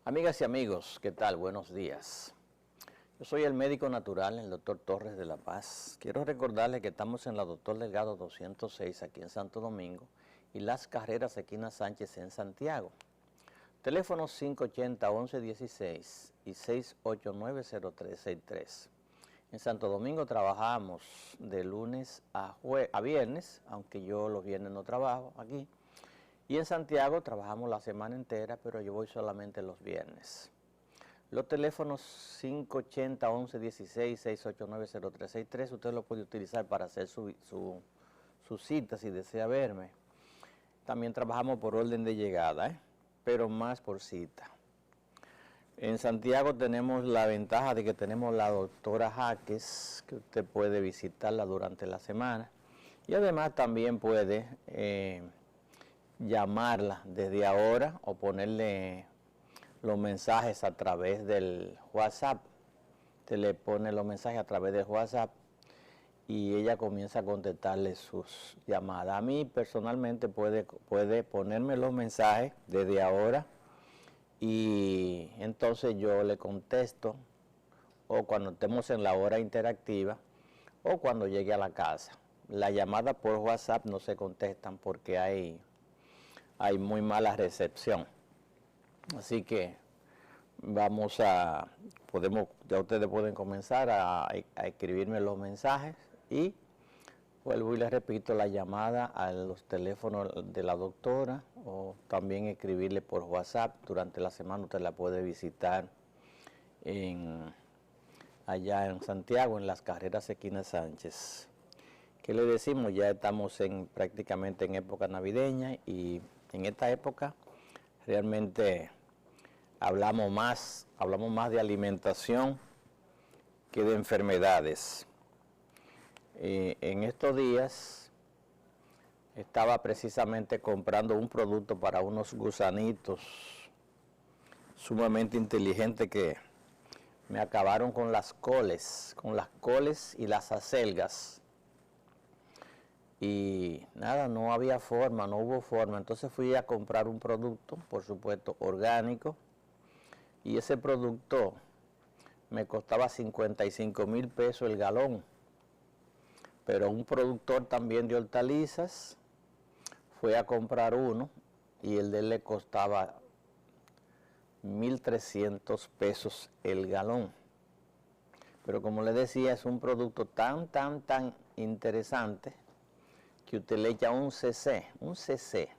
Amigas y amigos, ¿qué tal? Buenos días. Yo soy el médico natural, el doctor Torres de la Paz. Quiero recordarles que estamos en la Doctor Delgado 206 aquí en Santo Domingo y Las Carreras Esquina Sánchez en Santiago. Teléfonos 580-1116 y 689-0363. En Santo Domingo trabajamos de lunes a viernes, aunque yo los viernes no trabajo aquí. Y en Santiago trabajamos la semana entera, pero yo voy solamente los viernes. Los teléfonos 580-1116, 689-0363, usted lo puede utilizar para hacer su cita si desea verme. También trabajamos por orden de llegada, pero más por cita. En Santiago tenemos la ventaja de que tenemos la doctora Jaques, que usted puede visitarla durante la semana. Y además también puede llamarla desde ahora o ponerle los mensajes a través del WhatsApp. Usted le pone los mensajes a través del WhatsApp y ella comienza a contestarle sus llamadas. A mí personalmente puede ponerme los mensajes desde ahora y entonces yo le contesto, o cuando estemos en la hora interactiva o cuando llegue a la casa. Las llamadas por WhatsApp no se contestan porque hay muy mala recepción. Así que ya ustedes pueden comenzar a escribirme los mensajes y vuelvo y les repito la llamada a los teléfonos de la doctora, o también escribirle por WhatsApp. Durante la semana usted la puede visitar allá en Santiago, en Las Carreras Esquina Sánchez. ¿Qué le decimos? Ya estamos prácticamente en época navideña, y en esta época realmente hablamos más de alimentación que de enfermedades. En estos días estaba precisamente comprando un producto para unos gusanitos sumamente inteligentes que me acabaron con las coles y las acelgas. Y nada, no hubo forma. Entonces fui a comprar un producto, por supuesto, orgánico, y ese producto me costaba 55,000 pesos el galón. Pero un productor también de hortalizas fue a comprar uno y el de él le costaba 1,300 pesos el galón. Pero como le decía, es un producto tan interesante que usted le echa un cc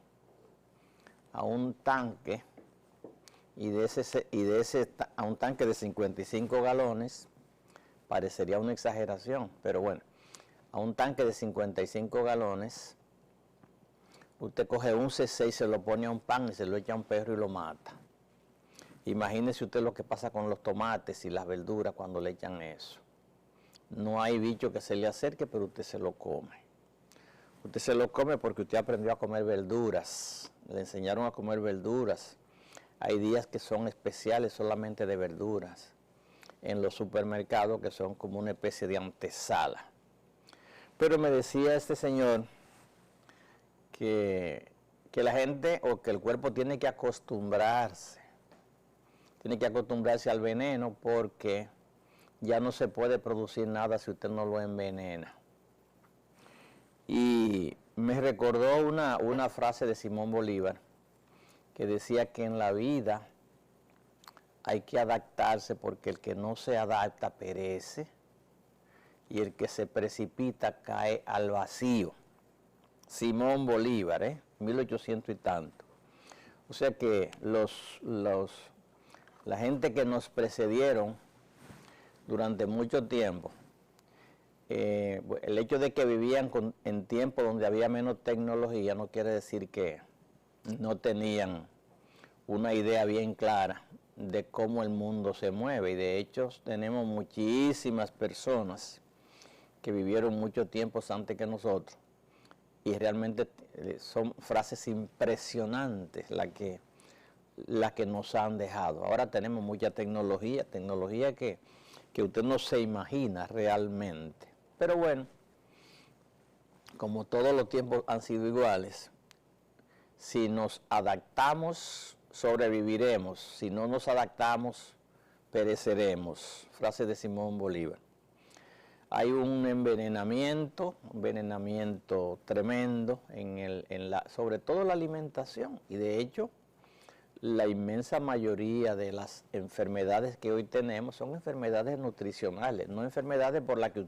a un tanque, a un tanque de 55 galones, parecería una exageración, pero bueno, a un tanque de 55 galones, usted coge un cc y se lo pone a un pan y se lo echa a un perro y lo mata. Imagínese usted lo que pasa con los tomates y las verduras cuando le echan eso. No hay bicho que se le acerque, pero usted se lo come. Usted se lo come porque usted aprendió a comer verduras, le enseñaron a comer verduras. Hay días que son especiales solamente de verduras en los supermercados, que son como una especie de antesala. Pero me decía este señor que la gente, o que el cuerpo tiene que acostumbrarse al veneno, porque ya no se puede producir nada si usted no lo envenena. Y me recordó una frase de Simón Bolívar, que decía que en la vida hay que adaptarse, porque el que no se adapta perece, y el que se precipita cae al vacío. Simón Bolívar, 1800 y tanto. O sea que la gente que nos precedieron durante mucho tiempo, el hecho de que vivían en tiempos donde había menos tecnología no quiere decir que no tenían una idea bien clara de cómo el mundo se mueve. Y de hecho tenemos muchísimas personas que vivieron mucho tiempo antes que nosotros, y realmente son frases impresionantes las que nos han dejado. Ahora tenemos mucha tecnología que usted no se imagina realmente. Pero bueno, como todos los tiempos han sido iguales, si nos adaptamos sobreviviremos, si no nos adaptamos, pereceremos. Frase de Simón Bolívar. Hay un envenenamiento tremendo sobre todo la alimentación, y de hecho la inmensa mayoría de las enfermedades que hoy tenemos son enfermedades nutricionales, no enfermedades por las que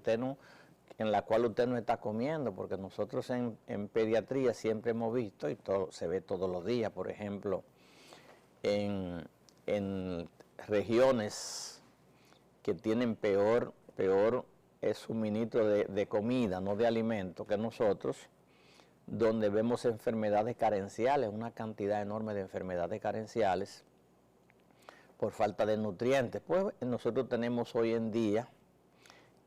en la cual usted no está comiendo, porque nosotros en pediatría siempre hemos visto, y se ve todos los días, por ejemplo, en regiones que tienen peor suministro de comida, no de alimento, que nosotros, donde vemos enfermedades carenciales, una cantidad enorme de enfermedades carenciales por falta de nutrientes. Pues nosotros tenemos hoy en día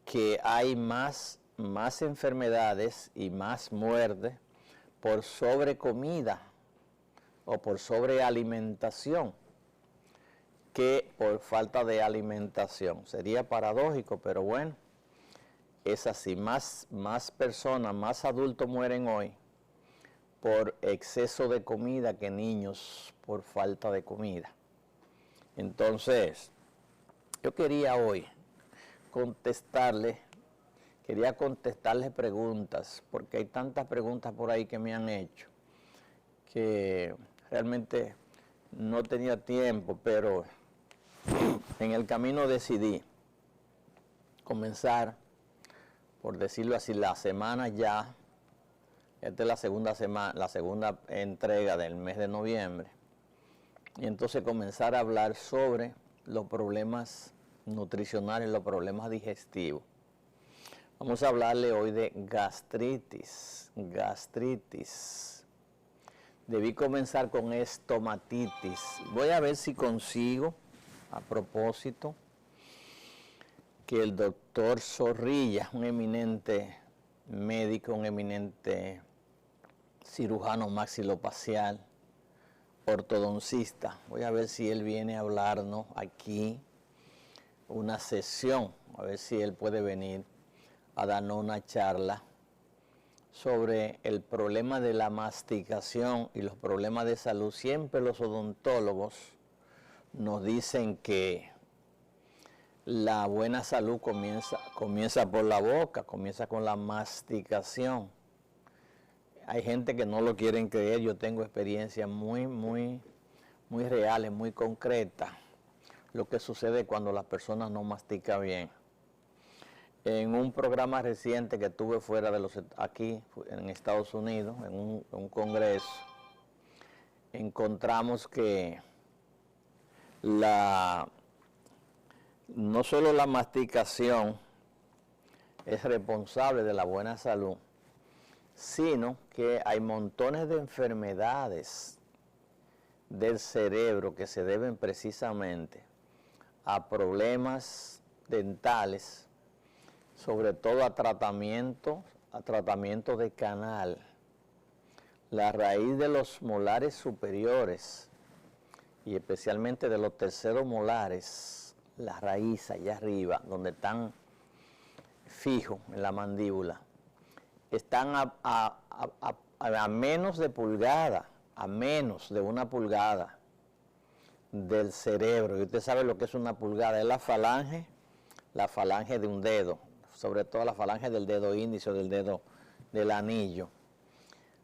que hay más enfermedades y más muertes por sobrecomida o por sobrealimentación que por falta de alimentación. Sería paradójico, pero bueno, es así. Más personas, más adultos mueren hoy por exceso de comida que niños por falta de comida. Entonces, yo quería hoy quería contestarle preguntas, porque hay tantas preguntas por ahí que me han hecho, que realmente no tenía tiempo, pero en el camino decidí comenzar, por decirlo así, la semana ya. Esta es la segunda entrega del mes de noviembre. Y entonces comenzar a hablar sobre los problemas nutricionales, los problemas digestivos. Vamos a hablarle hoy de gastritis. Debí comenzar con estomatitis. Voy a ver si consigo, a propósito, que el doctor Zorrilla, un eminente médico, un eminente cirujano maxilofacial, ortodoncista, voy a ver si él viene a hablarnos aquí una sesión, a ver si él puede venir a darnos una charla sobre el problema de la masticación y los problemas de salud. Siempre los odontólogos nos dicen que la buena salud comienza por la boca, comienza con la masticación. Hay gente que no lo quieren creer. Yo tengo experiencias muy reales, muy concretas, lo que sucede cuando la persona no mastica bien. En un programa reciente que tuve aquí en Estados Unidos, en un congreso, encontramos que no solo la masticación es responsable de la buena salud, sino que hay montones de enfermedades del cerebro que se deben precisamente a problemas dentales, sobre todo a tratamiento de canal. La raíz de los molares superiores y especialmente de los terceros molares, la raíz allá arriba, donde están fijos en la mandíbula, están a menos de pulgada, a menos de una pulgada del cerebro. Y usted sabe lo que es una pulgada, es la falange de un dedo, sobre todo la falange del dedo índice o del dedo del anillo.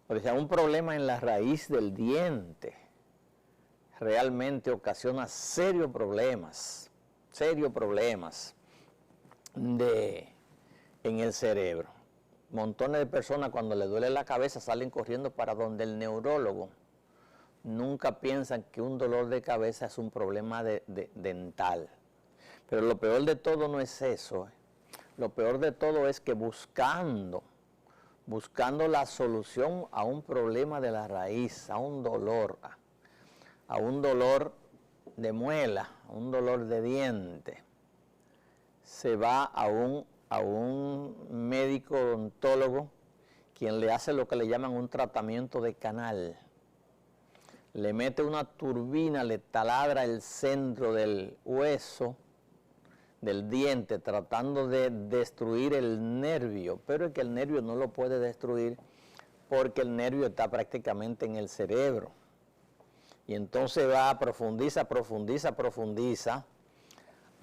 O sea, un problema en la raíz del diente realmente ocasiona serios problemas en el cerebro. Montones de personas cuando les duele la cabeza salen corriendo para donde el neurólogo. Nunca piensan que un dolor de cabeza es un problema dental. Pero lo peor de todo no es eso. Lo peor de todo es que buscando la solución a un problema de la raíz, a un dolor de muela, a un dolor de diente, se va a un médico odontólogo quien le hace lo que le llaman un tratamiento de canal. Le mete una turbina, le taladra el centro del hueso, del diente, tratando de destruir el nervio, pero es que el nervio no lo puede destruir porque el nervio está prácticamente en el cerebro. Y entonces va, profundiza, profundiza, profundiza,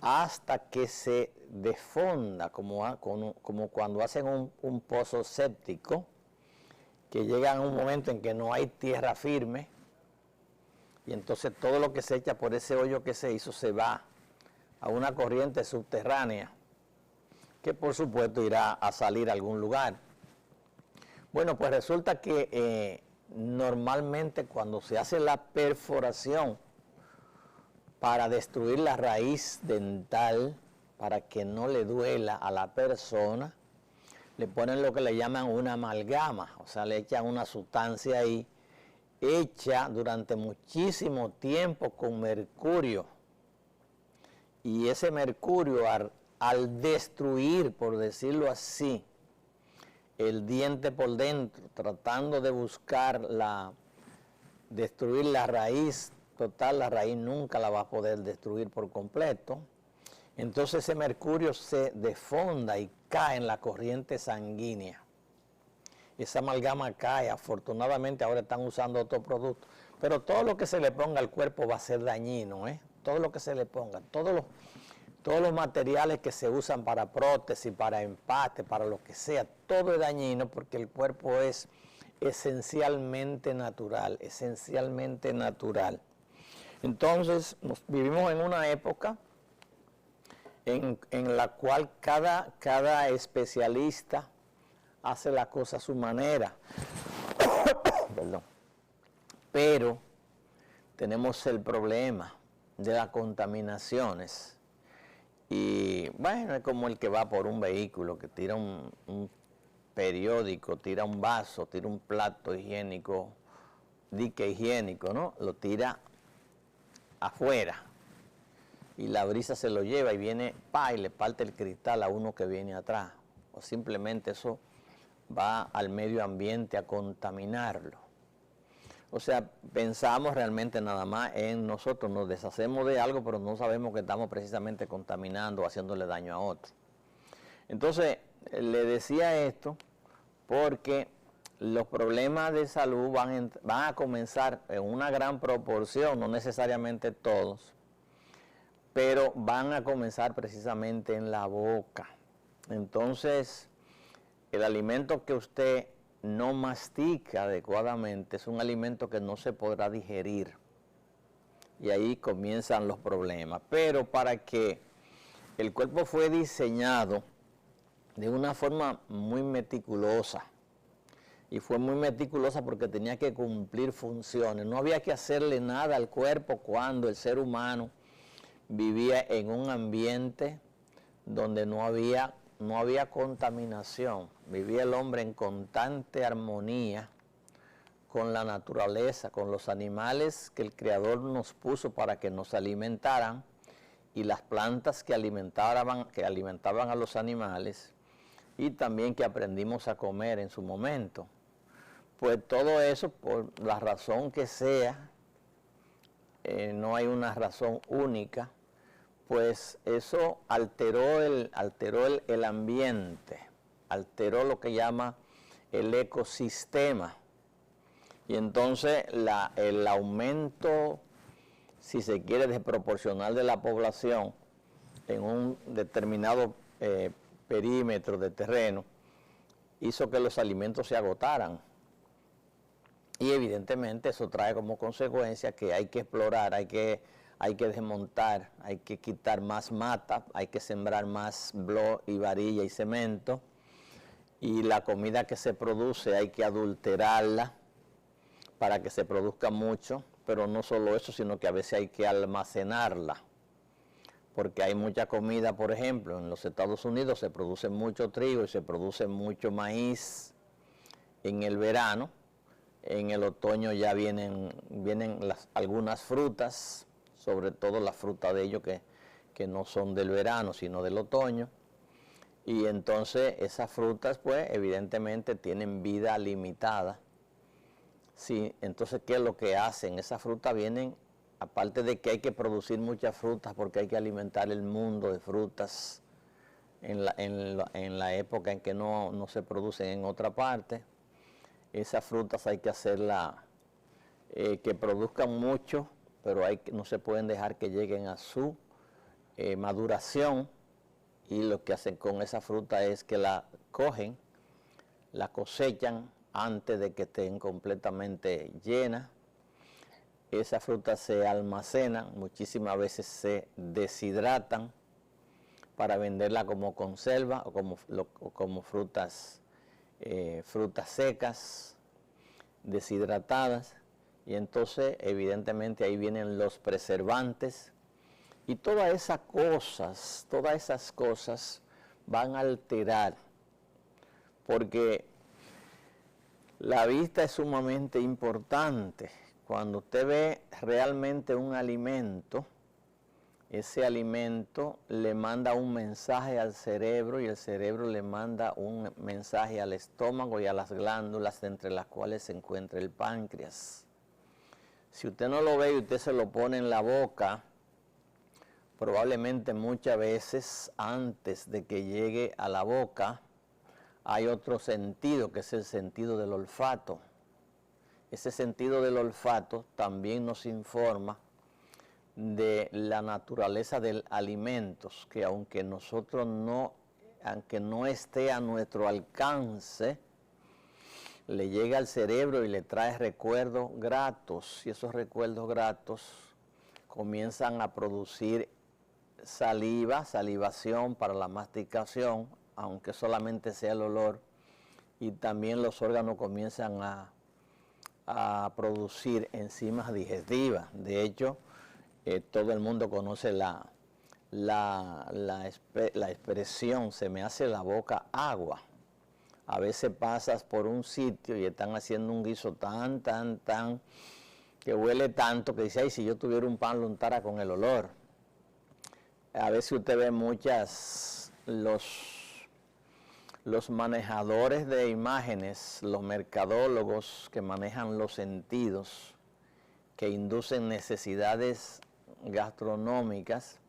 hasta que se desfonda, como cuando hacen un pozo séptico, que llega a un momento en que no hay tierra firme, y entonces todo lo que se echa por ese hoyo que se hizo se va a una corriente subterránea, que por supuesto irá a salir a algún lugar. Bueno, pues resulta que normalmente cuando se hace la perforación para destruir la raíz dental, para que no le duela a la persona, le ponen lo que le llaman una amalgama, o sea, le echan una sustancia ahí, hecha durante muchísimo tiempo con mercurio. Y ese mercurio, al destruir, por decirlo así, el diente por dentro, tratando de buscar destruir la raíz, total, la raíz nunca la va a poder destruir por completo. Entonces ese mercurio se defonda y cae en la corriente sanguínea. Esa amalgama cae, afortunadamente ahora están usando otro producto, pero todo lo que se le ponga al cuerpo va a ser dañino, ¿eh? Todo lo que se le ponga, todos los materiales que se usan para prótesis, para empaste, para lo que sea, todo es dañino porque el cuerpo es esencialmente natural, esencialmente natural. Entonces, vivimos en una época en la cual cada especialista hace la cosa a su manera. Perdón. Pero tenemos el problema de las contaminaciones. Y bueno, es como el que va por un vehículo, que tira un periódico, tira un vaso, tira un plato higiénico, dique higiénico, ¿no? Lo tira afuera y la brisa se lo lleva y viene, y le parte el cristal a uno que viene atrás. O simplemente eso va al medio ambiente a contaminarlo. O sea, pensamos realmente nada más en nosotros, nos deshacemos de algo, pero no sabemos que estamos precisamente contaminando o haciéndole daño a otro. Entonces, le decía esto porque los problemas de salud van a comenzar en una gran proporción, no necesariamente todos, pero van a comenzar precisamente en la boca. Entonces, el alimento que usted no mastica adecuadamente es un alimento que no se podrá digerir. Y ahí comienzan los problemas. Pero para que el cuerpo fue diseñado de una forma muy meticulosa, y fue muy meticulosa porque tenía que cumplir funciones. No había que hacerle nada al cuerpo cuando el ser humano vivía en un ambiente donde no había contaminación. Vivía el hombre en constante armonía con la naturaleza, con los animales que el Creador nos puso para que nos alimentaran, y las plantas que alimentaban a los animales, y también que aprendimos a comer en su momento. Pues todo eso, por la razón que sea, no hay una razón única, pues eso alteró el ambiente, alteró lo que llama el ecosistema. Y entonces el aumento, si se quiere, desproporcional de la población en un determinado perímetro de terreno, hizo que los alimentos se agotaran. Y evidentemente eso trae como consecuencia que hay que explorar, hay que desmontar, hay que quitar más mata, hay que sembrar más blo y varilla y cemento, y la comida que se produce hay que adulterarla para que se produzca mucho, pero no solo eso, sino que a veces hay que almacenarla, porque hay mucha comida. Por ejemplo, en los Estados Unidos se produce mucho trigo y se produce mucho maíz en el verano. En el otoño ya vienen algunas frutas, sobre todo las frutas de ellos que no son del verano, sino del otoño. Y entonces esas frutas, pues, evidentemente tienen vida limitada. Sí, entonces, ¿qué es lo que hacen? Esas frutas vienen, aparte de que hay que producir muchas frutas porque hay que alimentar el mundo de frutas en la época en que no se producen en otra parte. Esas frutas hay que hacerla que produzcan mucho, pero no se pueden dejar que lleguen a su maduración, y lo que hacen con esa fruta es que la cogen, la cosechan antes de que estén completamente llenas. Esa fruta se almacena, muchísimas veces se deshidratan para venderla como conserva o como frutas secas, deshidratadas, y entonces evidentemente ahí vienen los preservantes y todas esas cosas van a alterar, porque la vista es sumamente importante. Cuando usted ve realmente un alimento, ese alimento le manda un mensaje al cerebro y el cerebro le manda un mensaje al estómago y a las glándulas, entre las cuales se encuentra el páncreas. Si usted no lo ve y usted se lo pone en la boca, probablemente muchas veces antes de que llegue a la boca hay otro sentido, que es el sentido del olfato. Ese sentido del olfato también nos informa de la naturaleza del alimento, que aunque no esté a nuestro alcance, le llega al cerebro y le trae recuerdos gratos, y esos recuerdos gratos comienzan a producir salivación para la masticación, aunque solamente sea el olor, y también los órganos comienzan a producir enzimas digestivas. De hecho, todo el mundo conoce la expresión "se me hace la boca agua". A veces pasas por un sitio y están haciendo un guiso tan, que huele tanto, que dice, ay, si yo tuviera un pan lo untara con el olor. A veces usted ve los manejadores de imágenes, los mercadólogos que manejan los sentidos, que inducen necesidades gastronómicas,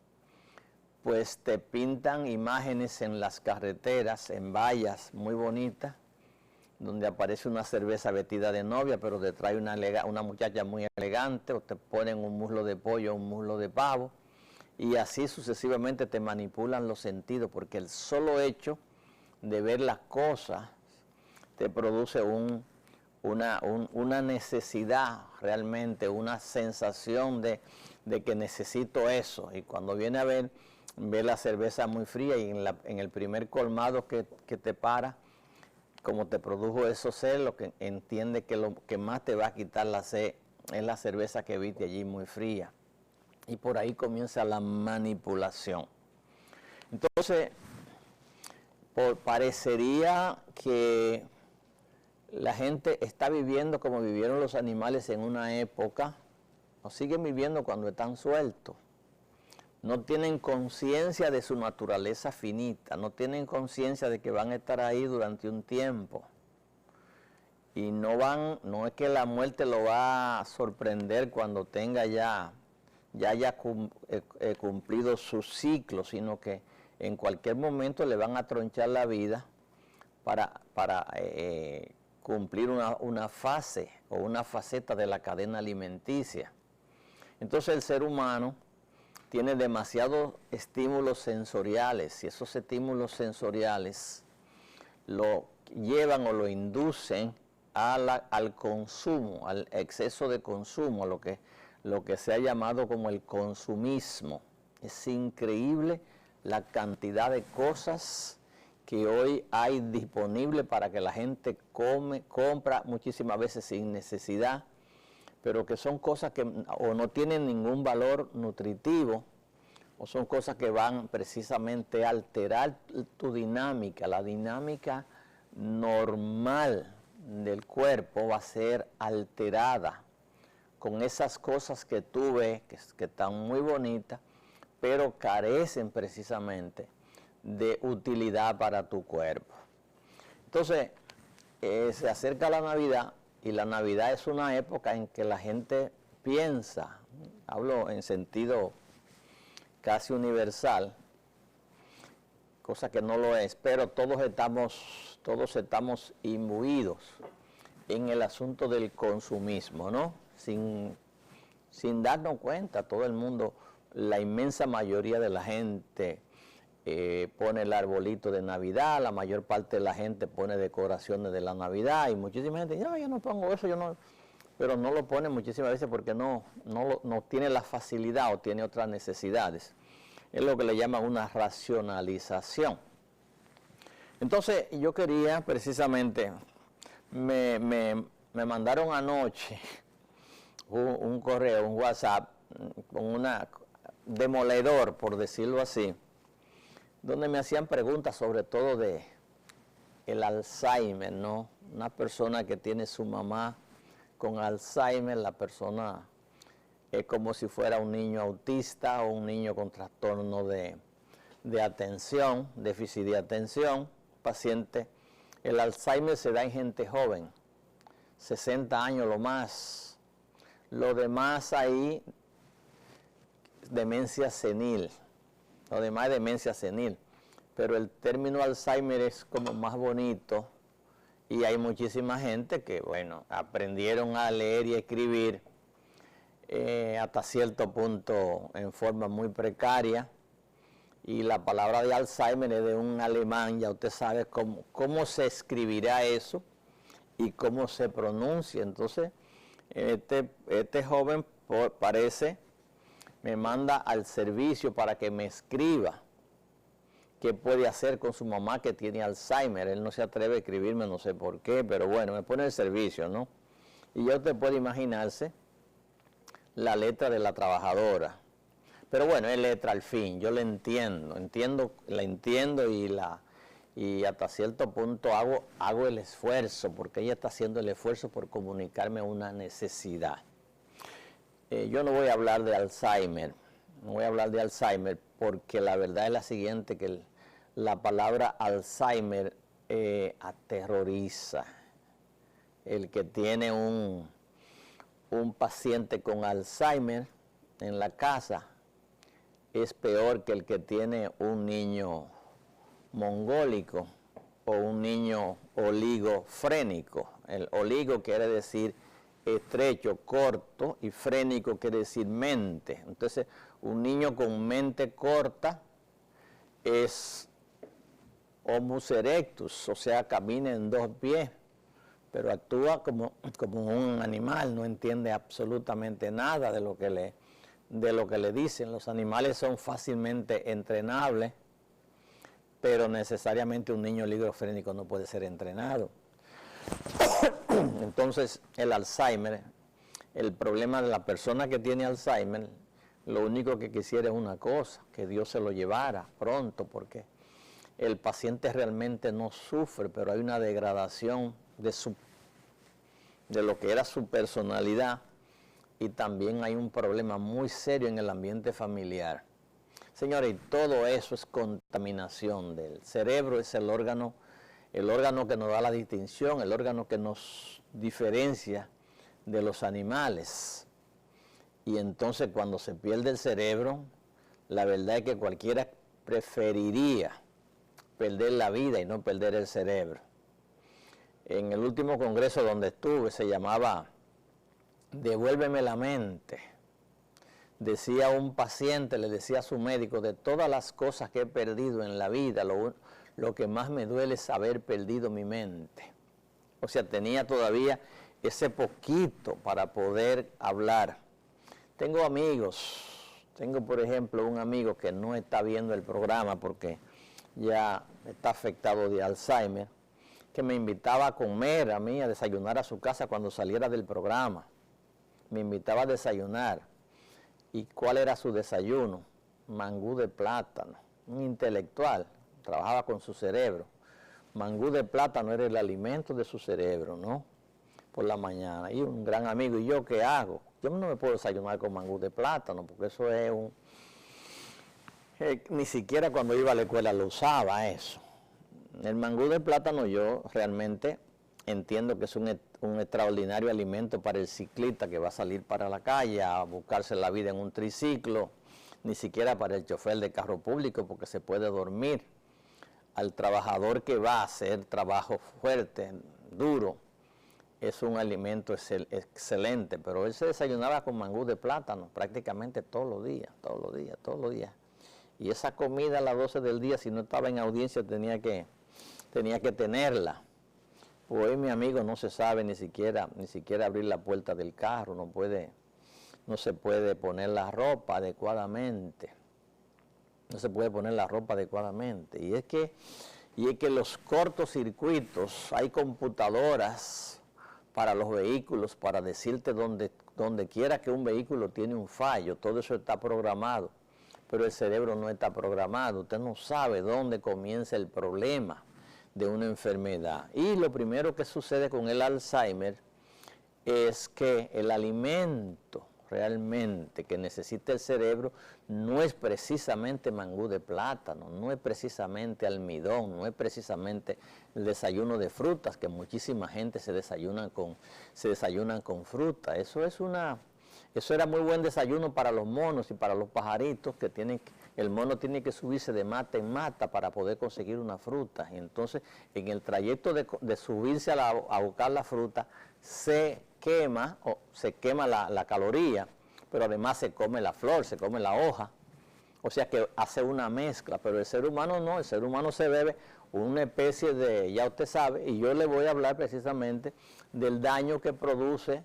pues te pintan imágenes en las carreteras, en vallas muy bonitas, donde aparece una cerveza vestida de novia, pero te trae una muchacha muy elegante, o te ponen un muslo de pollo, un muslo de pavo, y así sucesivamente te manipulan los sentidos, porque el solo hecho de ver las cosas te produce una necesidad, realmente una sensación de que necesito eso, y cuando viene a ver la cerveza muy fría, y en el primer colmado que te para, como te produjo eso sed, lo que entiende que lo que más te va a quitar la sed es la cerveza que viste allí muy fría, y por ahí comienza la manipulación. Entonces, parecería que la gente está viviendo como vivieron los animales en una época, o siguen viviendo cuando están sueltos. No tienen conciencia de su naturaleza finita, no tienen conciencia de que van a estar ahí durante un tiempo. Y no es que la muerte lo va a sorprender cuando tenga ya haya cumplido su ciclo, sino que en cualquier momento le van a tronchar la vida para cumplir una fase o una faceta de la cadena alimenticia. Entonces el ser humano tiene demasiados estímulos sensoriales, y esos estímulos sensoriales lo llevan o lo inducen al consumo, al exceso de consumo, lo que se ha llamado como el consumismo. Es increíble la cantidad de cosas que hoy hay disponible para que la gente compra muchísimas veces sin necesidad, pero que son cosas que o no tienen ningún valor nutritivo, o son cosas que van precisamente a alterar tu dinámica. La dinámica normal del cuerpo va a ser alterada con esas cosas que tú ves, que están muy bonitas, pero carecen precisamente de utilidad para tu cuerpo. Entonces, se acerca la Navidad, y la Navidad es una época en que la gente piensa, hablo en sentido casi universal, cosa que no lo es, pero todos estamos imbuidos en el asunto del consumismo, ¿no? sin darnos cuenta. Todo el mundo, la inmensa mayoría de la gente pone el arbolito de Navidad, la mayor parte de la gente pone decoraciones de la Navidad y muchísima gente dice, yo no pongo eso, yo no, pero no lo pone muchísimas veces porque no tiene la facilidad o tiene otras necesidades. Es lo que le llaman una racionalización. Entonces yo quería precisamente, me mandaron anoche un correo, un WhatsApp, con una demoledor, por decirlo así, donde me hacían preguntas sobre todo de el Alzheimer, ¿no? Una persona que tiene su mamá con Alzheimer, la persona es como si fuera un niño autista o un niño con trastorno de atención, déficit de atención, paciente. El Alzheimer se da en gente joven, 60 años lo más. Lo demás ahí, demencia senil. Lo demás es demencia senil. Pero el término Alzheimer es como más bonito y hay muchísima gente que, bueno, aprendieron a leer y escribir hasta cierto punto en forma muy precaria. Y la palabra de Alzheimer es de un alemán, ya usted sabe cómo se escribirá eso y cómo se pronuncia. Entonces, este joven parece, me manda al servicio para que me escriba qué puede hacer con su mamá que tiene Alzheimer. Él no se atreve a escribirme, no sé por qué, pero bueno, me pone el servicio, ¿no? Y ya usted puede imaginarse la letra de la trabajadora. Pero bueno, es letra al fin, yo la entiendo y hasta cierto punto hago el esfuerzo, porque ella está haciendo el esfuerzo por comunicarme una necesidad. Yo no voy a hablar de Alzheimer, porque la verdad es la siguiente, que la palabra Alzheimer aterroriza. El que tiene un paciente con Alzheimer en la casa es peor que el que tiene un niño mongólico o un niño oligofrénico. El oligo quiere decir estrecho, corto, y frénico quiere decir mente. Entonces, un niño con mente corta es homus erectus, o sea, camina en dos pies, pero actúa como un animal, no entiende absolutamente nada de lo que le dicen. Los animales son fácilmente entrenables, pero necesariamente un niño oligofrénico no puede ser entrenado. Entonces, el Alzheimer, el problema de la persona que tiene Alzheimer, lo único que quisiera es una cosa, que Dios se lo llevara pronto, porque el paciente realmente no sufre, pero hay una degradación de lo que era su personalidad, y también hay un problema muy serio en el ambiente familiar. Señores, y todo eso es contaminación del cerebro. Es el órgano que nos da la distinción, el órgano que nos diferencia de los animales. Y entonces cuando se pierde el cerebro, la verdad es que cualquiera preferiría perder la vida y no perder el cerebro. En el último congreso donde estuve, se llamaba Devuélveme la mente. Decía un paciente, le decía a su médico, de todas las cosas que he perdido en la vida, lo que más me duele es haber perdido mi mente. O sea, tenía todavía ese poquito para poder hablar. Tengo amigos, por ejemplo un amigo que no está viendo el programa porque ya está afectado de Alzheimer, que me invitaba a comer a mí, a desayunar a su casa cuando saliera del programa. Me invitaba a desayunar. ¿Y cuál era su desayuno? Mangú de plátano. Un intelectual, trabajaba con su cerebro. Mangú de plátano era el alimento de su cerebro, ¿no? Por la mañana. Y un gran amigo, ¿y yo qué hago? Yo no me puedo desayunar con mangú de plátano, porque eso es ni siquiera cuando iba a la escuela lo usaba eso. El mangú de plátano yo realmente entiendo que es un extraordinario alimento para el ciclista que va a salir para la calle a buscarse la vida en un triciclo, ni siquiera para el chofer de carro público porque se puede dormir. Al trabajador que va a hacer trabajo fuerte, duro, es un alimento excelente, pero él se desayunaba con mangú de plátano prácticamente todos los días, todos los días, todos los días. Y esa comida a las 12 del día, si no estaba en audiencia, tenía que tenerla. Hoy mi amigo no se sabe ni siquiera abrir la puerta del carro, no se puede poner la ropa adecuadamente. No se puede poner la ropa adecuadamente. Y es que los cortocircuitos, hay computadoras para los vehículos, para decirte donde quiera que un vehículo tiene un fallo, todo eso está programado, pero el cerebro no está programado. Usted no sabe dónde comienza el problema de una enfermedad. Y lo primero que sucede con el Alzheimer es que el alimento realmente que necesita el cerebro no es precisamente mangú de plátano, no es precisamente almidón, no es precisamente el desayuno de frutas, que muchísima gente se desayunan con fruta. Eso era muy buen desayuno para los monos y para los pajaritos, el mono tiene que subirse de mata en mata para poder conseguir una fruta. Y entonces, en el trayecto de subirse a buscar la fruta, se quema la caloría, pero además se come la flor, se come la hoja, o sea que hace una mezcla. Pero el ser humano no, el ser humano se bebe una especie de, ya usted sabe, y yo le voy a hablar precisamente del daño que produce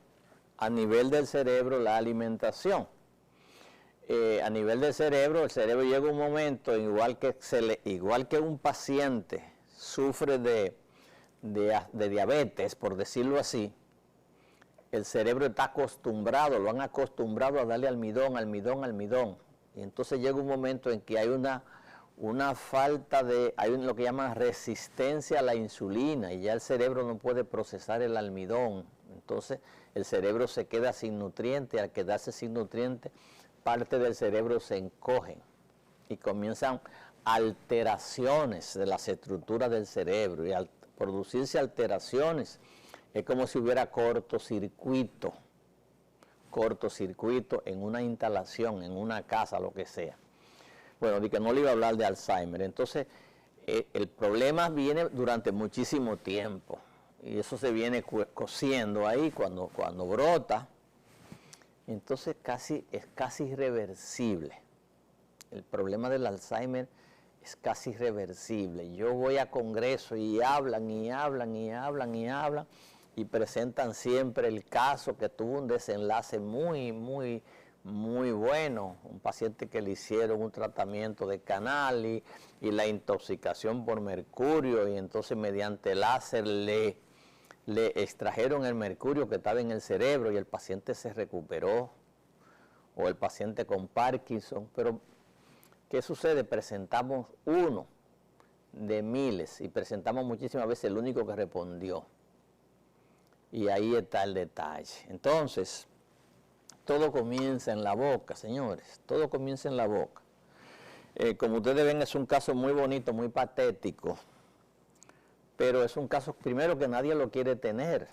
a nivel del cerebro la alimentación. A nivel del cerebro, el cerebro llega un momento, igual que un paciente sufre de diabetes, por decirlo así, el cerebro está acostumbrado, lo han acostumbrado a darle almidón. Y entonces llega un momento en que hay una falta hay lo que llaman resistencia a la insulina, y ya el cerebro no puede procesar el almidón. Entonces el cerebro se queda sin nutrientes. Al quedarse sin nutrientes, parte del cerebro se encoge y comienzan alteraciones de las estructuras del cerebro. Y al producirse alteraciones, es como si hubiera cortocircuito en una instalación, en una casa, lo que sea. Bueno, de que no le iba a hablar de Alzheimer. Entonces, el problema viene durante muchísimo tiempo, y eso se viene cociendo ahí cuando brota. Entonces es casi irreversible. El problema del Alzheimer es casi irreversible. Yo voy a congresos y hablan, y presentan siempre el caso que tuvo un desenlace muy bueno. Un paciente que le hicieron un tratamiento de canal y la intoxicación por mercurio, y entonces mediante láser le extrajeron el mercurio que estaba en el cerebro y el paciente se recuperó. O el paciente con Parkinson. Pero ¿qué sucede? Presentamos uno de miles y presentamos muchísimas veces el único que respondió. Y ahí está el detalle. Entonces, todo comienza en la boca, señores. Todo comienza en la boca. Como ustedes ven, es un caso muy bonito, muy patético. Pero es un caso, primero, que nadie lo quiere tener.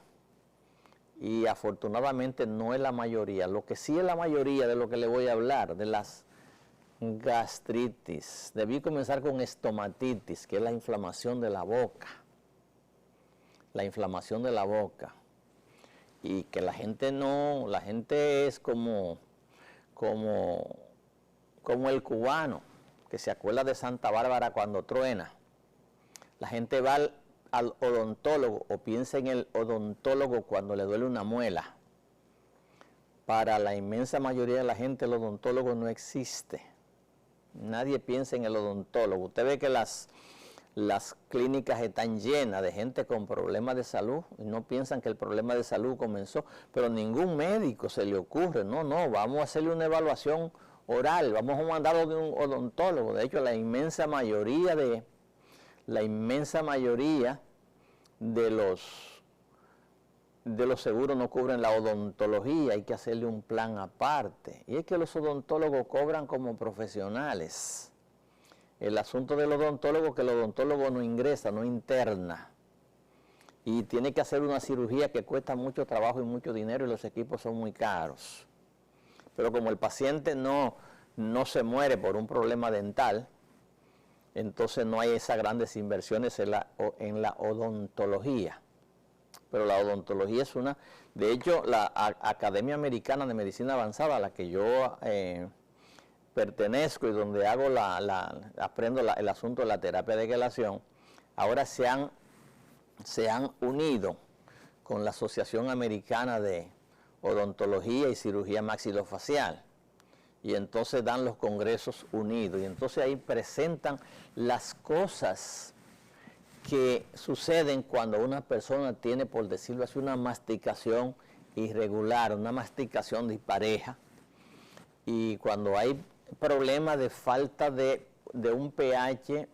Y afortunadamente no es la mayoría. Lo que sí es la mayoría de lo que le voy a hablar, de las gastritis. Debí comenzar con estomatitis, que es la inflamación de la boca. La inflamación de la boca. Y que la gente es como el cubano, que se acuerda de Santa Bárbara cuando truena. La gente va al odontólogo, o piensa en el odontólogo cuando le duele una muela. Para la inmensa mayoría de la gente el odontólogo no existe. Nadie piensa en el odontólogo. Usted ve que las clínicas están llenas de gente con problemas de salud y no piensan que el problema de salud comenzó, pero ningún médico se le ocurre, no, vamos a hacerle una evaluación oral, vamos a mandarlo de un odontólogo. De hecho, la inmensa mayoría de los seguros no cubren la odontología, hay que hacerle un plan aparte. Y es que los odontólogos cobran como profesionales. El asunto del odontólogo es que el odontólogo no ingresa, no interna. Y tiene que hacer una cirugía que cuesta mucho trabajo y mucho dinero, y los equipos son muy caros. Pero como el paciente no se muere por un problema dental, entonces no hay esas grandes inversiones en la odontología. pero la odontología es una. De hecho, la Academia Americana de Medicina Avanzada, a la que yo pertenezco y donde hago aprendo el asunto de la terapia de quelación, ahora se han unido con la Asociación Americana de Odontología y Cirugía Maxilofacial. Y entonces dan los congresos unidos. Y entonces ahí presentan las cosas que suceden cuando una persona tiene, por decirlo así, una masticación irregular, una masticación dispareja. Y cuando hay problemas de falta de un pH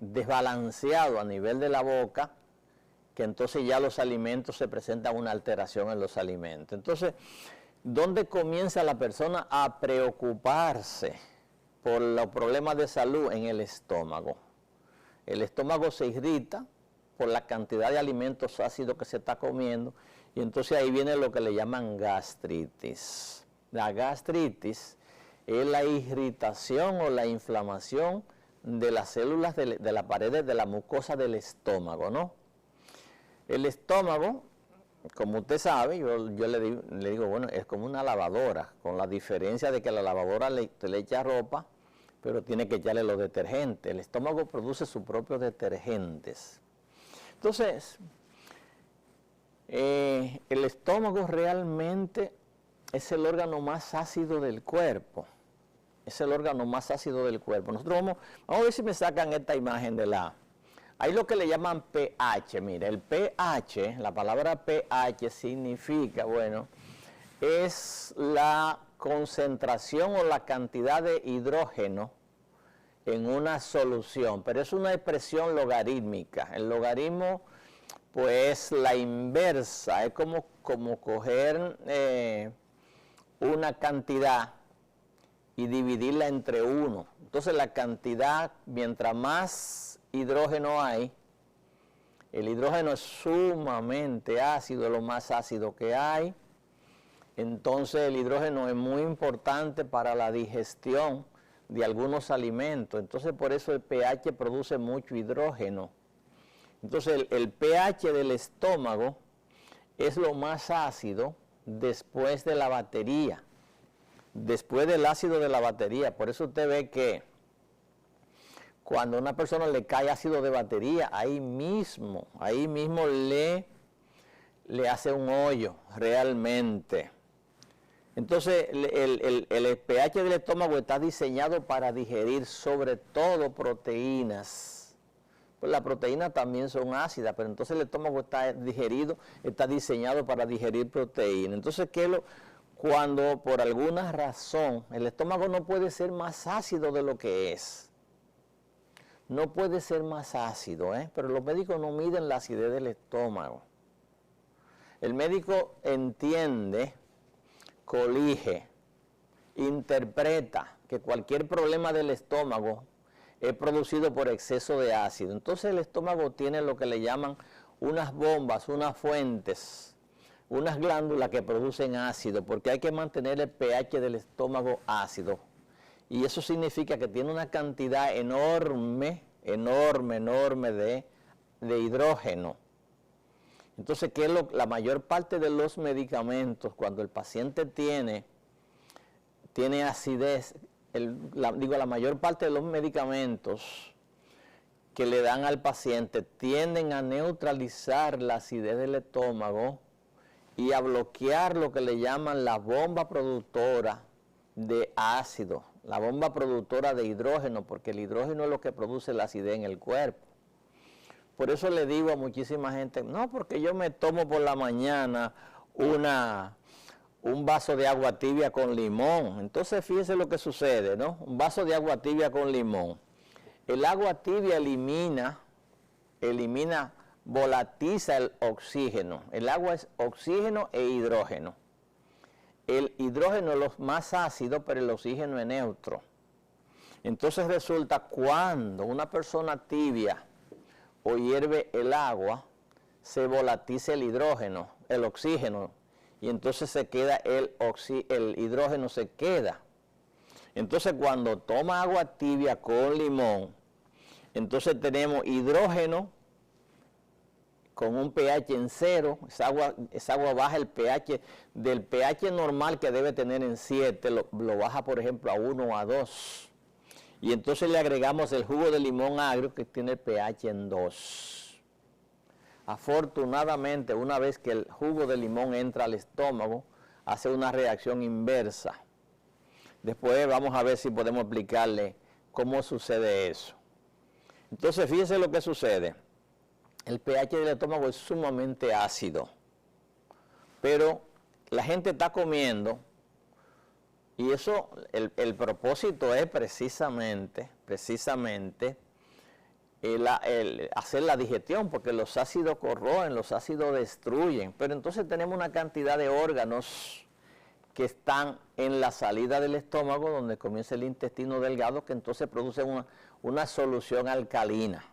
desbalanceado a nivel de la boca, que entonces ya los alimentos se presentan una alteración en los alimentos. Entonces, ¿dónde comienza la persona a preocuparse por los problemas de salud? En el estómago. El estómago se irrita por la cantidad de alimentos ácidos que se está comiendo, y entonces ahí viene lo que le llaman gastritis. La gastritis es la irritación o la inflamación de las células de la pared de la mucosa del estómago, ¿no? El estómago, como usted sabe, yo le digo, bueno, es como una lavadora, con la diferencia de que la lavadora te le echa ropa, pero tiene que echarle los detergentes. El estómago produce sus propios detergentes. Entonces, el estómago realmente es el órgano más ácido del cuerpo. Es el órgano más ácido del cuerpo. Nosotros vamos a ver si me sacan esta imagen de la... Hay lo que le llaman pH. Mira, el pH, la palabra pH significa, bueno, es la concentración o la cantidad de hidrógeno en una solución, pero es una expresión logarítmica. El logaritmo, pues, la inversa, es como coger una cantidad y dividirla entre 1. Entonces la cantidad, mientras más hidrógeno hay, el hidrógeno es sumamente ácido, lo más ácido que hay. Entonces el hidrógeno es muy importante para la digestión de algunos alimentos. Entonces por eso el pH produce mucho hidrógeno. Entonces el pH del estómago es lo más ácido después de la batería, después del ácido de la batería. Por eso usted ve que cuando a una persona le cae ácido de batería, ahí mismo le hace un hoyo realmente. Entonces el pH del estómago está diseñado para digerir sobre todo proteínas. Pues las proteínas también son ácidas, pero entonces el estómago está diseñado para digerir proteínas. Entonces, cuando por alguna razón el estómago no puede ser más ácido de lo que es, no puede ser más ácido, pero los médicos no miden la acidez del estómago. El médico entiende, colige, interpreta que cualquier problema del estómago es producido por exceso de ácido. Entonces el estómago tiene lo que le llaman unas bombas, unas fuentes, unas glándulas que producen ácido, porque hay que mantener el pH del estómago ácido. Y eso significa que tiene una cantidad enorme de hidrógeno. Entonces, ¿qué es la mayor parte de los medicamentos, cuando el paciente tiene acidez, la mayor parte de los medicamentos que le dan al paciente tienden a neutralizar la acidez del estómago y a bloquear lo que le llaman la bomba productora de ácido, la bomba productora de hidrógeno, porque el hidrógeno es lo que produce la acidez en el cuerpo. Por eso le digo a muchísima gente, no, porque yo me tomo por la mañana un vaso de agua tibia con limón. Entonces fíjese lo que sucede, ¿no? Un vaso de agua tibia con limón. El agua tibia volatiza el oxígeno. El agua es oxígeno e hidrógeno. El hidrógeno es lo más ácido, pero el oxígeno es neutro. Entonces resulta, cuando una persona tibia o hierve el agua, se volatiza el hidrógeno, el oxígeno, y entonces se queda el hidrógeno se queda. Entonces cuando toma agua tibia con limón, entonces tenemos hidrógeno con un pH en 0, esa agua baja el pH del pH normal que debe tener en 7, lo baja por ejemplo a 1 o a 2. Y entonces le agregamos el jugo de limón agrio que tiene el pH en 2. Afortunadamente, una vez que el jugo de limón entra al estómago, hace una reacción inversa. Después vamos a ver si podemos explicarle cómo sucede eso. Entonces, fíjense lo que sucede. El pH del estómago es sumamente ácido, pero la gente está comiendo y eso, el propósito es precisamente hacer la digestión, porque los ácidos corroen, los ácidos destruyen, pero entonces tenemos una cantidad de órganos que están en la salida del estómago, donde comienza el intestino delgado, que entonces produce una solución alcalina.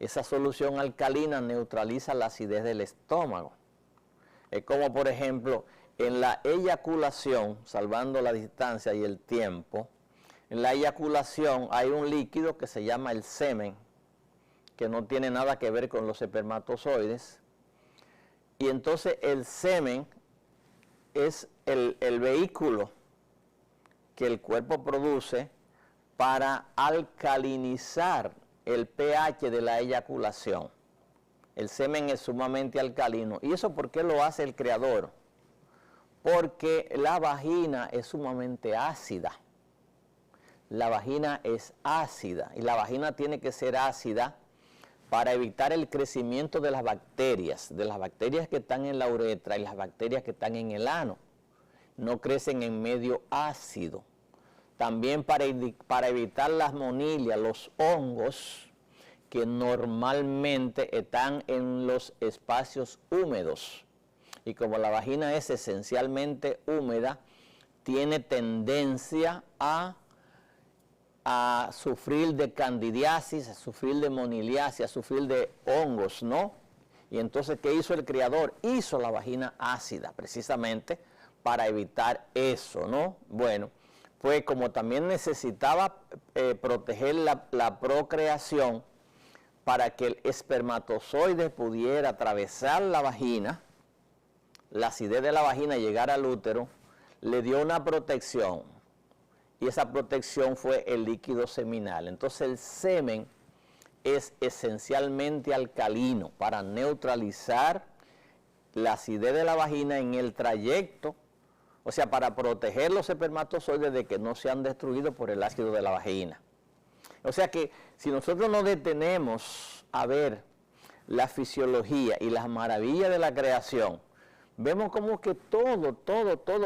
Esa solución alcalina neutraliza la acidez del estómago. Es como, por ejemplo, en la eyaculación, salvando la distancia y el tiempo, en la eyaculación hay un líquido que se llama el semen, que no tiene nada que ver con los espermatozoides. Y entonces el semen es el vehículo que el cuerpo produce para alcalinizar el pH de la eyaculación. El semen es sumamente alcalino. ¿Y eso por qué lo hace el Creador? Porque la vagina es sumamente ácida. La vagina es ácida y la vagina tiene que ser ácida para evitar el crecimiento de las bacterias que están en la uretra y las bacterias que están en el ano. No crecen en medio ácido. También para evitar las monilias, los hongos que normalmente están en los espacios húmedos. Y como la vagina es esencialmente húmeda, tiene tendencia a sufrir de candidiasis, a sufrir de moniliasis, a sufrir de hongos, ¿no? Y entonces, ¿qué hizo el Creador? Hizo la vagina ácida, precisamente para evitar eso, ¿no? Bueno, pues como también necesitaba proteger la procreación para que el espermatozoide pudiera atravesar la vagina, la acidez de la vagina y llegar al útero, le dio una protección. Y esa protección fue el líquido seminal. Entonces el semen es esencialmente alcalino para neutralizar la acidez de la vagina en el trayecto, o sea, para proteger los espermatozoides de que no sean destruidos por el ácido de la vagina. O sea que si nosotros nos detenemos a ver la fisiología y las maravillas de la creación, vemos como que todo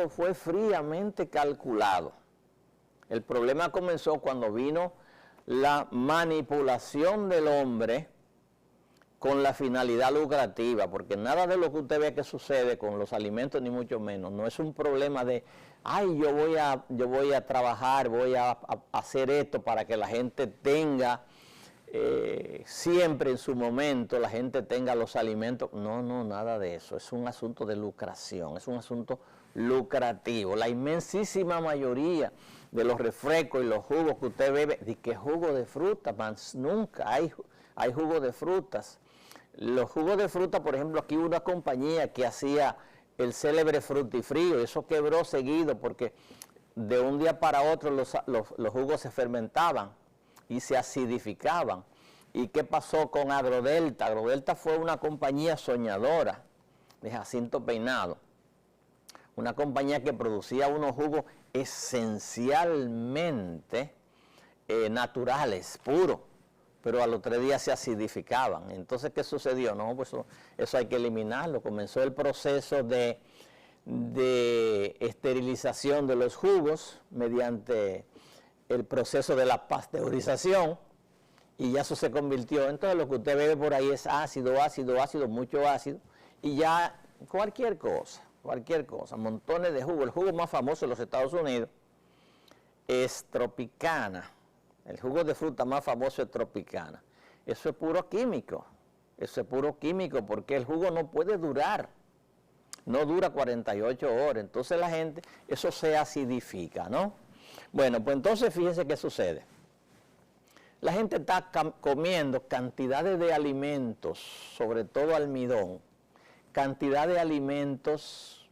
fue fríamente calculado. El problema comenzó cuando vino la manipulación del hombre con la finalidad lucrativa, porque nada de lo que usted ve que sucede con los alimentos, ni mucho menos, no es un problema de, ay, yo voy a trabajar, voy a hacer esto para que la gente tenga, siempre en su momento, la gente tenga los alimentos. No, nada de eso, es un asunto de lucración, es un asunto lucrativo. La inmensísima mayoría de los refrescos y los jugos que usted bebe, ¿de qué jugo de fruta? Nunca hay jugo de frutas. Los jugos de fruta, por ejemplo, aquí hubo una compañía que hacía el célebre frutifrío, eso quebró seguido porque de un día para otro los jugos se fermentaban y se acidificaban. ¿Y qué pasó con Agrodelta? Agrodelta fue una compañía soñadora de Jacinto Peinado, una compañía que producía unos jugos esencialmente naturales, puros, pero a los 3 días se acidificaban. Entonces, ¿qué sucedió? No, pues eso hay que eliminarlo. Comenzó el proceso de esterilización de los jugos mediante el proceso de la pasteurización, y ya eso se convirtió. Entonces, lo que usted bebe por ahí es ácido, mucho ácido, y ya cualquier cosa, montones de jugo. El jugo más famoso de los Estados Unidos es Tropicana. El jugo de fruta más famoso es Tropicana. Eso es puro químico. Porque el jugo no puede durar. No dura 48 horas. Entonces la gente, eso se acidifica, ¿no? Bueno, pues entonces fíjense qué sucede. La gente está comiendo cantidades de alimentos, sobre todo almidón, cantidad de alimentos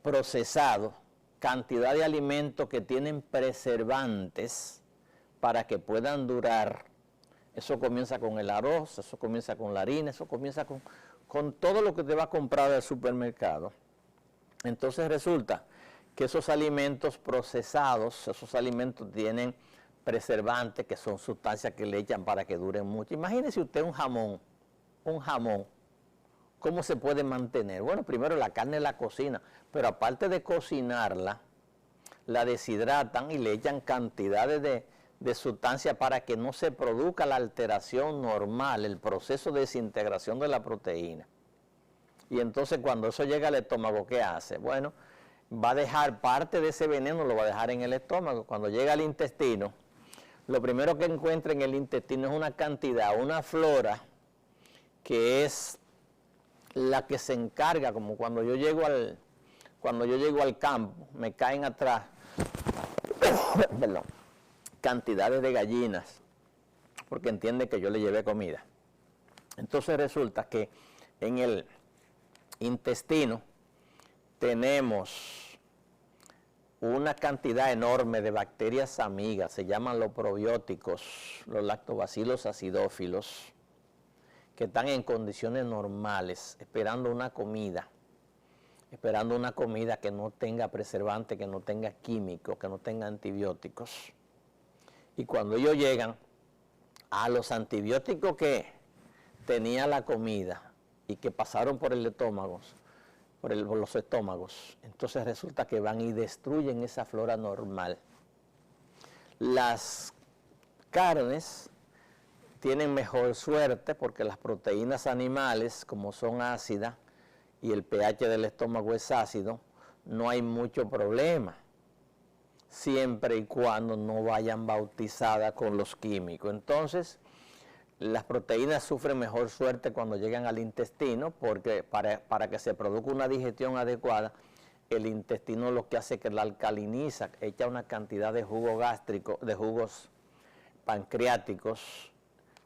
procesados, cantidad de alimentos que tienen preservantes para que puedan durar. Eso comienza con el arroz, eso comienza con la harina, eso comienza con todo lo que te va a comprar del supermercado. Entonces resulta que esos alimentos procesados, esos alimentos tienen preservantes, que son sustancias que le echan para que duren mucho. Imagínese usted un jamón, ¿cómo se puede mantener? Bueno, primero la carne la cocina, pero aparte de cocinarla, la deshidratan y le echan cantidades de sustancias para que no se produzca la alteración normal, el proceso de desintegración de la proteína. Y entonces cuando eso llega al estómago, ¿qué hace? Bueno, va a dejar parte de ese veneno, lo va a dejar en el estómago. Cuando llega al intestino, lo primero que encuentra en el intestino es una cantidad, una flora, que es la que se encarga, como cuando yo llego al campo, me caen atrás, perdón, cantidades de gallinas, porque entiende que yo le llevé comida. Entonces resulta que en el intestino tenemos una cantidad enorme de bacterias amigas, se llaman los probióticos, los lactobacilos acidófilos, que están en condiciones normales, esperando una comida que no tenga preservante, que no tenga químicos, que no tenga antibióticos. Y cuando ellos llegan a los antibióticos que tenía la comida y que pasaron por el estómago, por los estómagos, entonces resulta que van y destruyen esa flora normal. Las carnes tienen mejor suerte porque las proteínas animales, como son ácidas y el pH del estómago es ácido, no hay mucho problema, siempre y cuando no vayan bautizadas con los químicos. Entonces, las proteínas sufren mejor suerte cuando llegan al intestino, porque para que se produzca una digestión adecuada, el intestino lo que hace es que la alcaliniza, echa una cantidad de jugo gástrico, de jugos pancreáticos,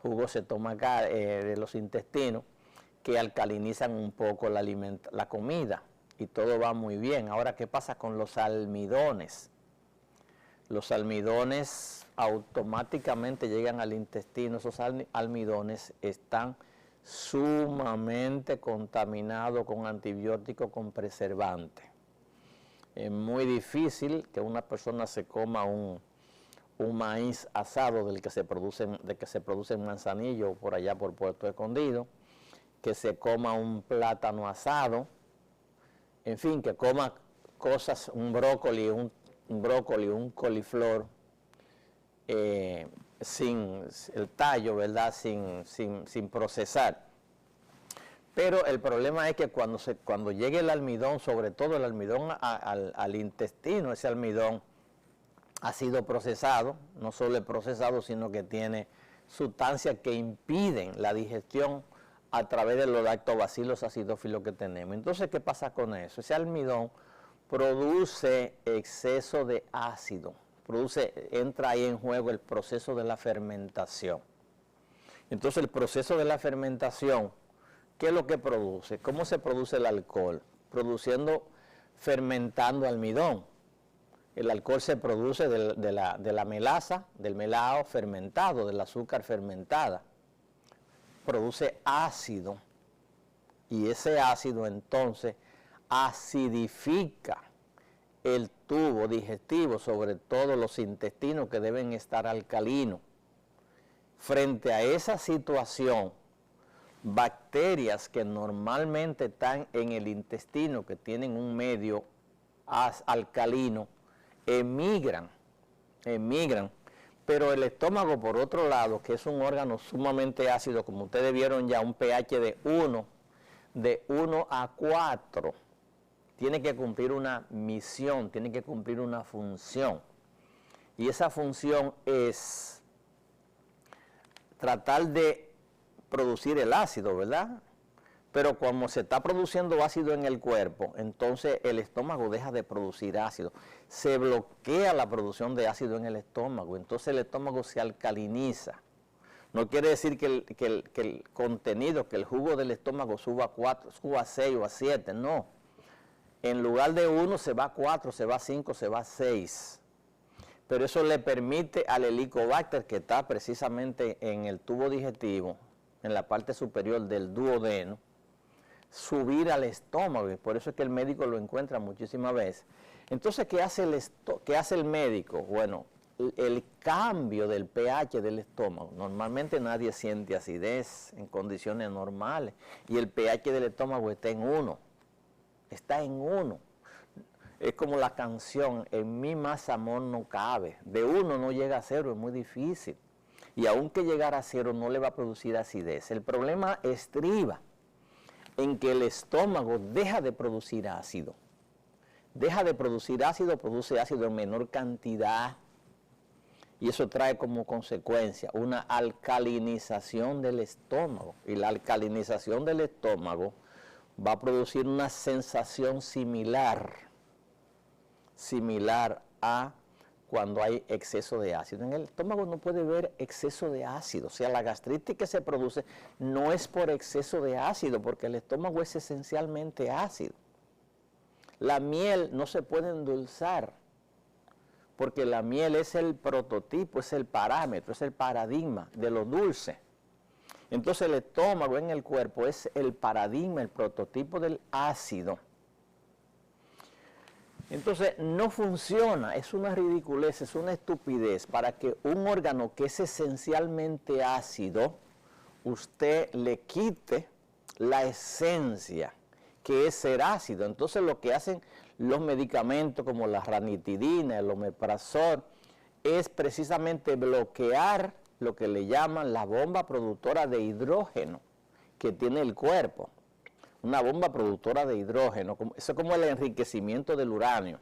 jugos estomacales de los intestinos, que alcalinizan un poco la comida, y todo va muy bien. Ahora, ¿qué pasa con los almidones? Los almidones automáticamente llegan al intestino. Esos almidones están sumamente contaminados con antibióticos, con preservantes. Es muy difícil que una persona se coma un maíz asado del que se produce en Manzanillo o por allá por Puerto Escondido, que se coma un plátano asado, en fin, que coma cosas, un brócoli, un coliflor, sin el tallo, ¿verdad? Sin procesar. Pero el problema es que cuando llegue el almidón, sobre todo el almidón al intestino, ese almidón ha sido procesado, no solo es procesado, sino que tiene sustancias que impiden la digestión a través de los lactobacilos acidófilos que tenemos. Entonces, ¿qué pasa con eso? Ese almidón produce exceso de ácido, entra ahí en juego el proceso de la fermentación. Entonces, el proceso de la fermentación, ¿qué es lo que produce? ¿Cómo se produce el alcohol? Fermentando almidón. El alcohol se produce de la melaza, del melao fermentado, del azúcar fermentada. Produce ácido, y ese ácido entonces acidifica el tubo digestivo, sobre todo los intestinos que deben estar alcalinos. Frente a esa situación, bacterias que normalmente están en el intestino, que tienen un medio alcalino, emigran, pero el estómago, por otro lado, que es un órgano sumamente ácido, como ustedes vieron ya, un pH de 1 a 4, tiene que cumplir una misión, tiene que cumplir una función. Y esa función es tratar de producir el ácido, ¿verdad? Pero como se está produciendo ácido en el cuerpo, entonces el estómago deja de producir ácido. Se bloquea la producción de ácido en el estómago, entonces el estómago se alcaliniza. No quiere decir que el contenido, que el jugo del estómago suba a 4, suba a 6 o a 7, no. En lugar de 1 se va a 4, se va a 5, se va a 6. Pero eso le permite al Helicobacter, que está precisamente en el tubo digestivo, en la parte superior del duodeno, subir al estómago, y por eso es que el médico lo encuentra muchísimas veces. Entonces, ¿qué hace el médico? Bueno, el cambio del pH del estómago. Normalmente nadie siente acidez en condiciones normales, y el pH del estómago está en 1. Está en 1. Es como la canción, en mí más amor no cabe. De 1 no llega a 0, es muy difícil. Y aunque llegara a 0 no le va a producir acidez. El problema estriba en que el estómago deja de producir ácido. Deja de producir ácido, produce ácido en menor cantidad. Y eso trae como consecuencia una alcalinización del estómago. Y la alcalinización del estómago va a producir una sensación similar a cuando hay exceso de ácido. En el estómago no puede haber exceso de ácido. O sea, la gastritis que se produce no es por exceso de ácido, porque el estómago es esencialmente ácido. La miel no se puede endulzar, porque la miel es el prototipo, es el parámetro, es el paradigma de lo dulce. Entonces el estómago en el cuerpo es el paradigma, el prototipo del ácido. Entonces no funciona, es una ridiculez, es una estupidez para que un órgano que es esencialmente ácido, usted le quite la esencia, que es ser ácido. Entonces lo que hacen los medicamentos como la ranitidina, el omeprazol, es precisamente bloquear lo que le llaman la bomba productora de hidrógeno que tiene el cuerpo. Una bomba productora de hidrógeno, eso es como el enriquecimiento del uranio.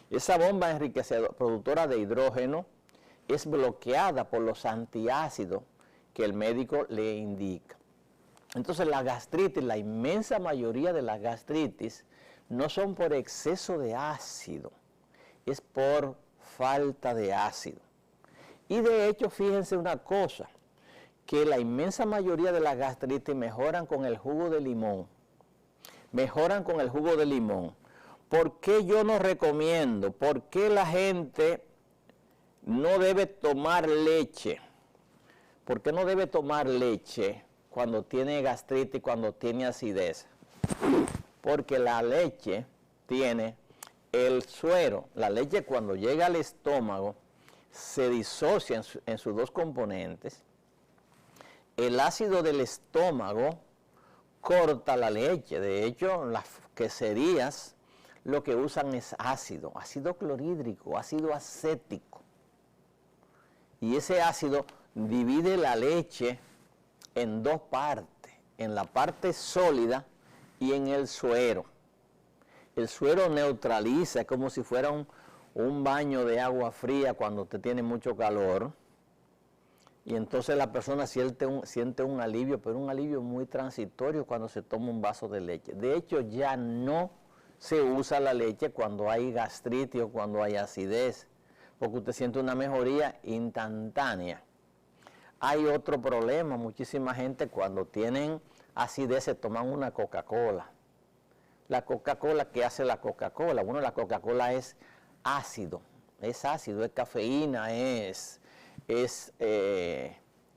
Esa bomba productora de hidrógeno es bloqueada por los antiácidos que el médico le indica. Entonces la gastritis, la inmensa mayoría de las gastritis, no son por exceso de ácido, es por falta de ácido. Y de hecho, fíjense una cosa, que la inmensa mayoría de las gastritis mejoran con el jugo de limón. Mejoran con el jugo de limón. ¿Por qué yo no recomiendo? ¿Por qué la gente no debe tomar leche? ¿Por qué no debe tomar leche cuando tiene gastritis, cuando tiene acidez? Porque la leche tiene el suero. La leche cuando llega al estómago se disocia en sus dos componentes. El ácido del estómago corta la leche. De hecho, las queserías lo que usan es ácido clorhídrico, ácido acético. Y ese ácido divide la leche en dos partes, en la parte sólida y en el suero. El suero neutraliza, es como si fuera un baño de agua fría cuando usted tiene mucho calor. Y entonces la persona siente un alivio, pero un alivio muy transitorio cuando se toma un vaso de leche. De hecho, ya no se usa la leche cuando hay gastritis o cuando hay acidez, porque usted siente una mejoría instantánea. Hay otro problema, muchísima gente cuando tienen acidez se toman una Coca-Cola. La Coca-Cola, ¿qué hace la Coca-Cola? Bueno, la Coca-Cola es ácido, es cafeína, es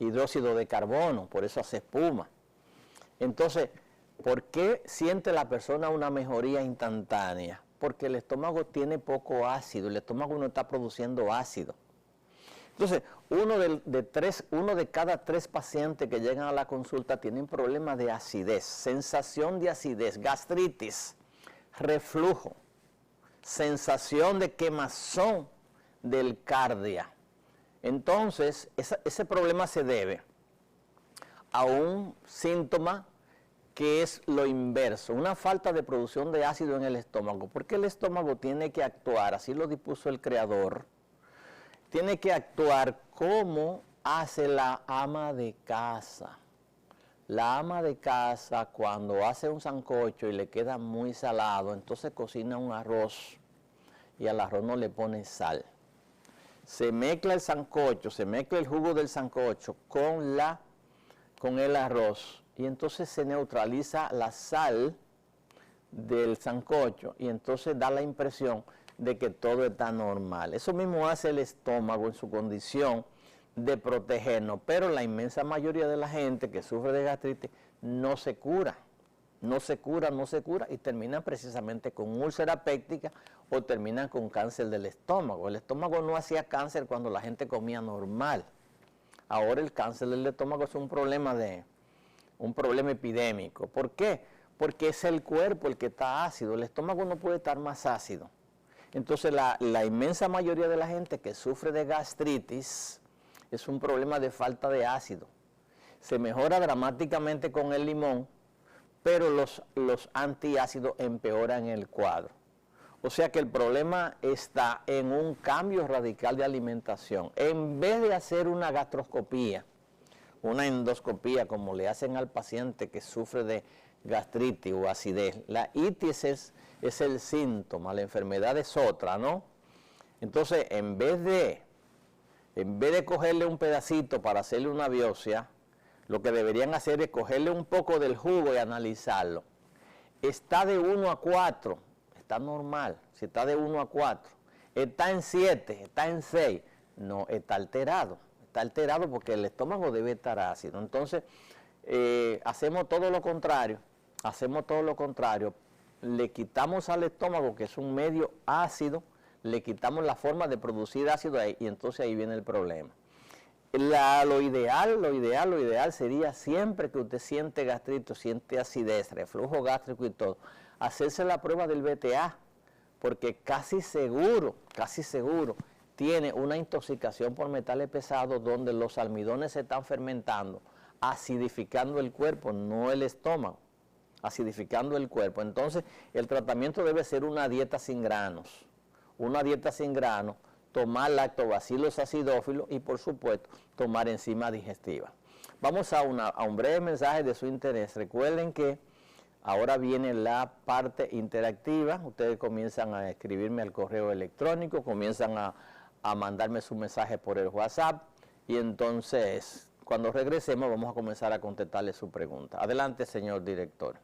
hidróxido de carbono, por eso hace espuma. Entonces, ¿por qué siente la persona una mejoría instantánea? Porque el estómago tiene poco ácido, el estómago no está produciendo ácido. Entonces, uno de cada 3 pacientes que llegan a la consulta tienen problemas de acidez, sensación de acidez, gastritis, reflujo, sensación de quemazón del cardia. Entonces, ese problema se debe a un síntoma que es lo inverso, una falta de producción de ácido en el estómago, porque el estómago tiene que actuar, así lo dispuso el Creador, tiene que actuar como hace la ama de casa. La ama de casa, cuando hace un sancocho y le queda muy salado, entonces cocina un arroz y al arroz no le pone sal. se mezcla el sancocho, se mezcla el jugo del sancocho con el arroz y entonces se neutraliza la sal del sancocho y entonces da la impresión de que todo está normal. Eso mismo hace el estómago en su condición de protegernos, pero la inmensa mayoría de la gente que sufre de gastritis no se cura, no se cura y terminan precisamente con úlcera péptica o terminan con cáncer del estómago. El estómago no hacía cáncer cuando la gente comía normal. Ahora el cáncer del estómago es un problema epidémico. ¿Por qué? Porque es el cuerpo el que está ácido, el estómago no puede estar más ácido. Entonces la inmensa mayoría de la gente que sufre de gastritis es un problema de falta de ácido. Se mejora dramáticamente con el limón, pero los antiácidos empeoran el cuadro. O sea que el problema está en un cambio radical de alimentación. En vez de hacer una gastroscopía, una endoscopía como le hacen al paciente que sufre de gastritis o acidez, la itis es el síntoma, la enfermedad es otra, ¿no? Entonces, en vez de cogerle un pedacito para hacerle una biopsia, lo que deberían hacer es cogerle un poco del jugo y analizarlo. Está de 1 a 4, está normal, si está de 1 a 4. Está en 7, está en 6, no, está alterado porque el estómago debe estar ácido. Entonces, hacemos todo lo contrario, le quitamos al estómago, que es un medio ácido, le quitamos la forma de producir ácido ahí, y entonces ahí viene el problema. Lo ideal sería siempre que usted siente gastritis, siente acidez, reflujo gástrico y todo, hacerse la prueba del BTA, porque casi seguro tiene una intoxicación por metales pesados donde los almidones se están fermentando, acidificando el cuerpo, no el estómago, acidificando el cuerpo. Entonces, el tratamiento debe ser una dieta sin granos, tomar lactobacilos acidófilos y, por supuesto, tomar enzimas digestivas. Vamos a un breve mensaje de su interés. Recuerden que ahora viene la parte interactiva. Ustedes comienzan a escribirme al correo electrónico, comienzan a mandarme su mensaje por el WhatsApp y entonces, cuando regresemos, vamos a comenzar a contestarle su pregunta. Adelante, señor director.